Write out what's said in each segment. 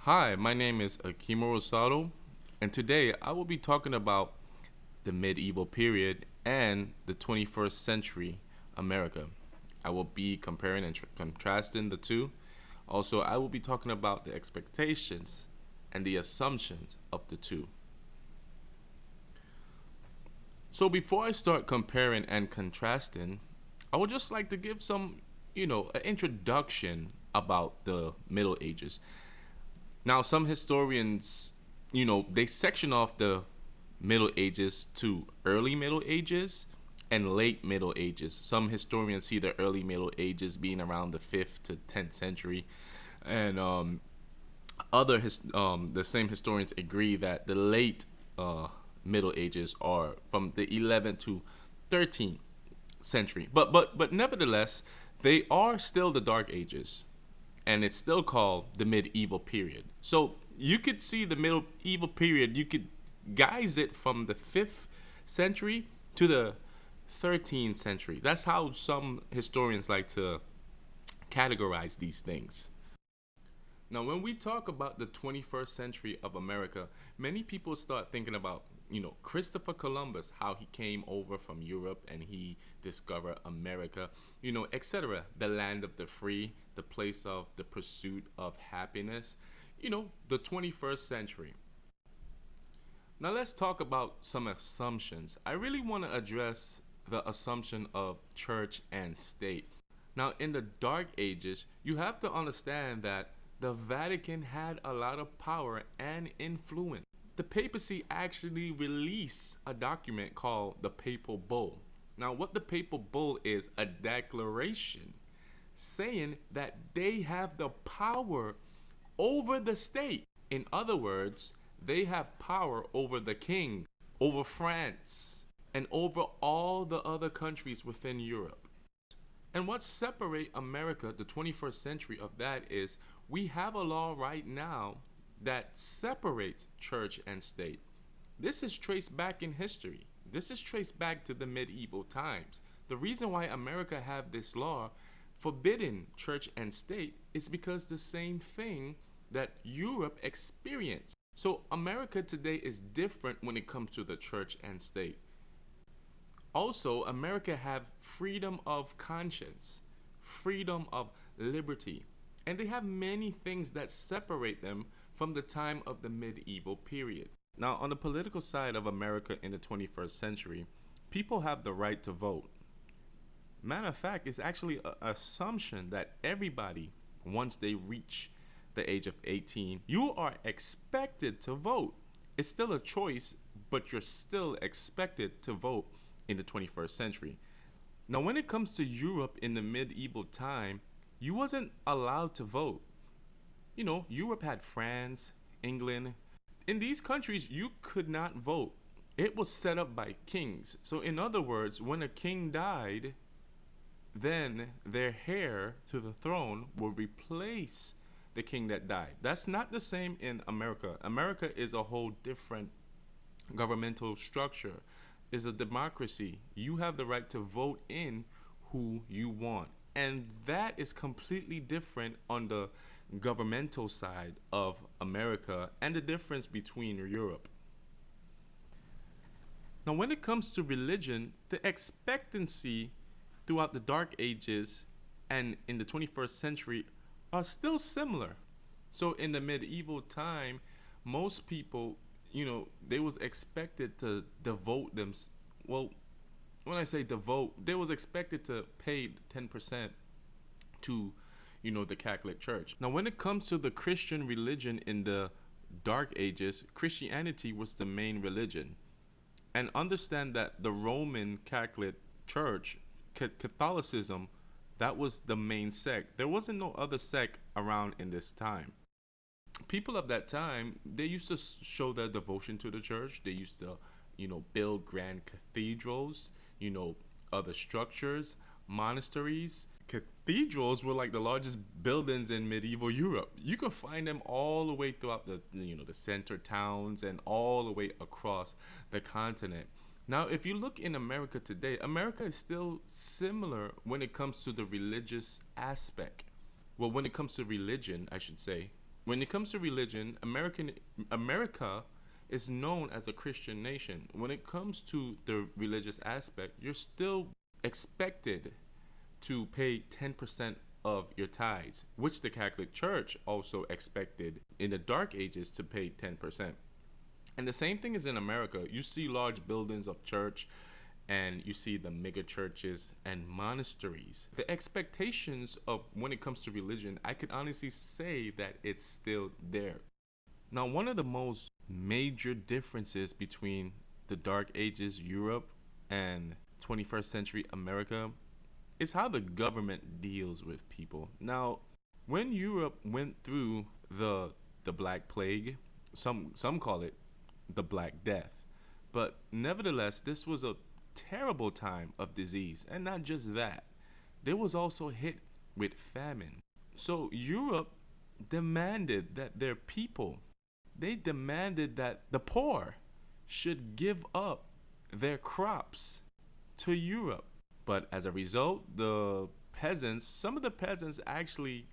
Hi, my name is Akimo Rosado, and today I will be talking about the medieval period and the 21st century America. I will be comparing and contrasting the two. Also, I will be talking about the expectations and the assumptions of the two. So, before I start comparing and contrasting, I would just like to give an introduction about the Middle Ages. Now, some historians, they section off the Middle Ages to early Middle Ages and late Middle Ages. Some historians see the early Middle Ages being around the 5th to 10th century, and the same historians agree that the late Middle Ages are from the 11th to 13th century. But nevertheless, they are still the Dark Ages, and it's still called the medieval period. So you could see the medieval period, you could guise it from the 5th century to the 13th century. That's how some historians like to categorize these things. Now, when we talk about the 21st century of America, many people start thinking about, Christopher Columbus, how he came over from Europe and he discovered America, etc. The land of the free, the place of the pursuit of happiness, the 21st century. Now, let's talk about some assumptions. I really want to address the assumption of church and state. Now, in the Dark Ages, you have to understand that the Vatican had a lot of power and influence. The papacy actually released a document called the Papal Bull. Now, what the Papal Bull is a declaration saying that they have the power over the state. In other words, they have power over the king, over France, and over all the other countries within Europe. And what separates America, the 21st century, of that is we have a law right now that separates church and state. This is traced back in history. This is traced back to the medieval times. The reason why America have this law forbidding church and state is because the same thing that Europe experienced. So America today is different when it comes to the church and state. Also, America have freedom of conscience, freedom of liberty, and they have many things that separate them from the time of the medieval period. Now, on the political side of America in the 21st century, people have the right to vote. Matter of fact, it's actually an assumption that everybody, once they reach the age of 18, you are expected to vote. It's still a choice, but you're still expected to vote in the 21st century. Now, when it comes to Europe in the medieval time, you wasn't allowed to vote. Europe had France, England. In these countries, you could not vote. It was set up by kings. So, in other words, when a king died, then their heir to the throne will replace the king that died. That's not the same in America. America is a whole different governmental structure. Is a democracy. You have the right to vote in who you want. And that is completely different on the governmental side of America and the difference between Europe. Now, when it comes to religion, the expectancy throughout the Dark Ages and in the 21st century are still similar. So, in the medieval time, most people, they was expected to devote them. Well, when I say devote, they was expected to pay 10% to, the Catholic Church. Now, when it comes to the Christian religion in the Dark Ages, Christianity was the main religion. And understand that the Roman Catholic Church, Catholicism, that was the main sect. There wasn't no other sect around in this time. People of that time, they used to show their devotion to the church. They used to, build grand cathedrals, other structures, monasteries. Cathedrals were like the largest buildings in medieval Europe. You could find them all the way throughout the center towns and all the way across the continent. Now, if you look in America today, America is still similar when it comes to the religious aspect. Well, when it comes to religion, I should say, When it comes to religion, America is known as a Christian nation. When it comes to the religious aspect, you're still expected to pay 10% of your tithes, which the Catholic Church also expected in the Dark Ages to pay 10%. And the same thing is in America. You see large buildings of church, and you see the mega churches and monasteries. The expectations of when it comes to religion, I could honestly say that it's still there. Now, one of the most major differences between the Dark Ages Europe and 21st century America is how the government deals with people. Now, when Europe went through the Black Plague, some call it the Black Death, but nevertheless, this was a terrible time of disease, and not just that, there was also hit with famine. So Europe demanded that their people, they demanded that the poor should give up their crops to Europe. But as a result, some of the peasants actually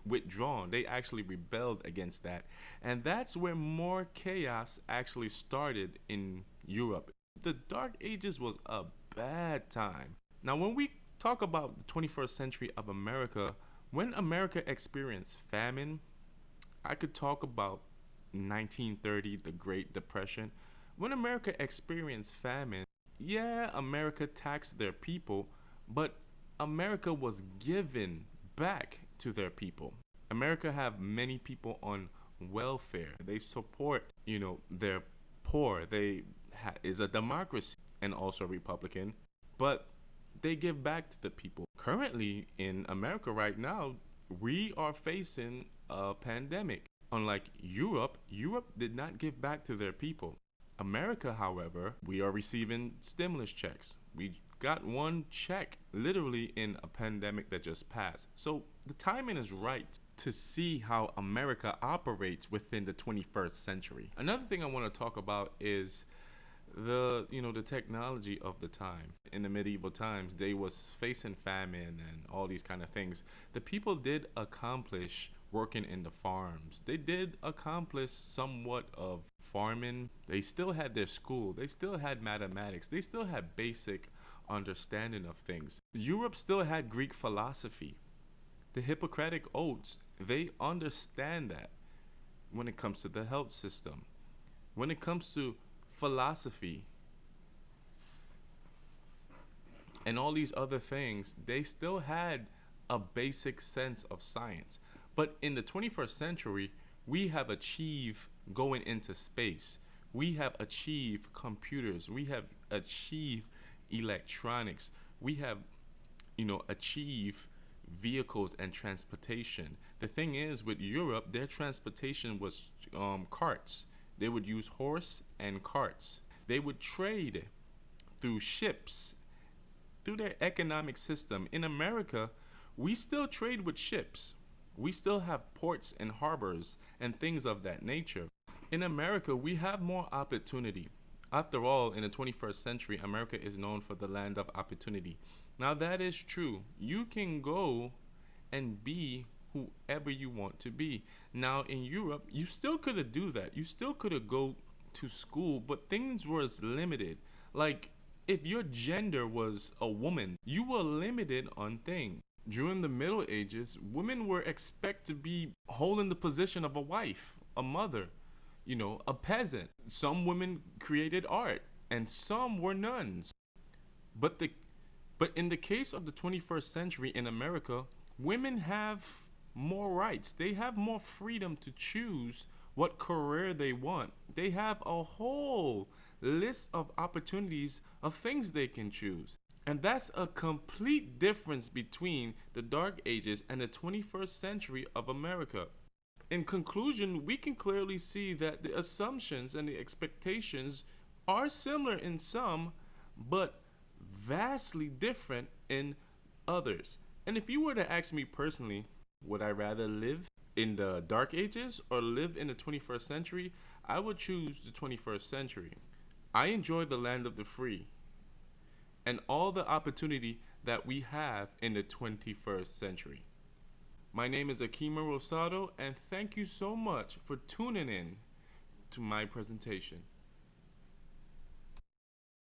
withdrawn. They actually rebelled against that. And that's where more chaos actually started in Europe. The Dark Ages was a bad time. Now, when we talk about the 21st century of America, when America experienced famine, I could talk about 1930, the Great Depression. When America experienced famine, yeah, America taxed their people, but America was given back to their people. America have many people on welfare. They support, their poor. Is a democracy and also Republican, but they give back to the people. Currently in America right now, we are facing a pandemic. Unlike Europe did not give back to their people. America, however, we are receiving stimulus checks. We got one check literally in a pandemic that just passed. So the timing is right to see how America operates within the 21st century. Another thing I want to talk about is the technology of the time. In the medieval times, they was facing famine and all these kind of things. The people did accomplish working in the farms. They did accomplish somewhat of farming. They still had their school. They still had mathematics. They still had basic understanding of things. Europe still had Greek philosophy. The Hippocratic Oaths, they understand that when it comes to the health system. When it comes to philosophy and all these other things, they still had a basic sense of science. But in the 21st century, we have achieved going into space. We have achieved computers. We have achieved electronics. We have, achieved vehicles and transportation. The thing is, with Europe, their transportation was carts. They would use horse and carts. They would trade through ships, through their economic system. In America, we still trade with ships. We still have ports and harbors and things of that nature. In America, we have more opportunity. After all, in the 21st century, America is known for the land of opportunity. Now, that is true. You can go and be whoever you want to be. Now, in Europe, you still could do that. You still could go to school, but things was limited. Like, if your gender was a woman, you were limited on things. During the Middle Ages, women were expected to be holding the position of a wife, a mother, a peasant. Some women created art, and some were nuns. But in the case of the 21st century in America, women have more rights. They have more freedom to choose what career they want. They have a whole list of opportunities of things they can choose. And that's a complete difference between the Dark Ages and the 21st century of America. In conclusion, we can clearly see that the assumptions and the expectations are similar in some, but vastly different in others. And if you were to ask me personally, would I rather live in the Dark Ages or live in the 21st century? I would choose the 21st century. I enjoy the land of the free and all the opportunity that we have in the 21st century. My name is Akima Rosado, and thank you so much for tuning in to my presentation.